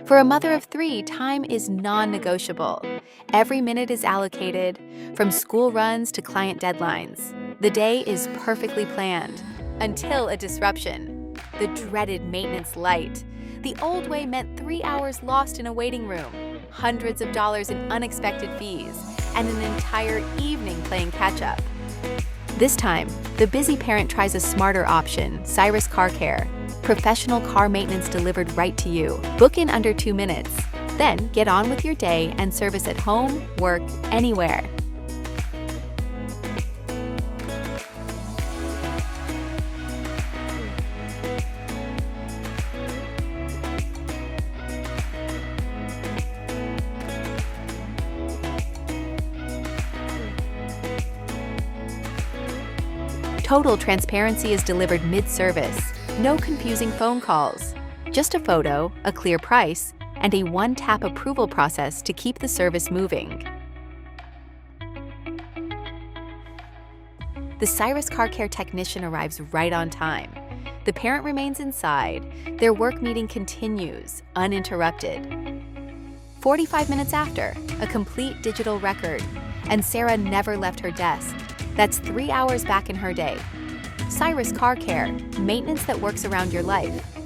For a mother of 3, time is non-negotiable. Every minute is allocated, from school runs to client deadlines. The day is perfectly planned, until a disruption. The dreaded maintenance light. The old way meant 3 hours lost in a waiting room, hundreds of dollars in unexpected fees, and an entire evening playing catch-up. This time, the busy parent tries a smarter option, Cyrus Car Care. Professional car maintenance delivered right to you. Book in under 2 minutes. Then get on with your day and service at home, work, anywhere. Total transparency is delivered mid-service. No confusing phone calls. Just a photo, a clear price, and a one-tap approval process to keep the service moving. The Cyrus Car Care technician arrives right on time. The parent remains inside. Their work meeting continues, uninterrupted. 45 minutes after, a complete digital record, and Sarah never left her desk. That's 3 hours back in her day. Cyrus Car Care, maintenance that works around your life.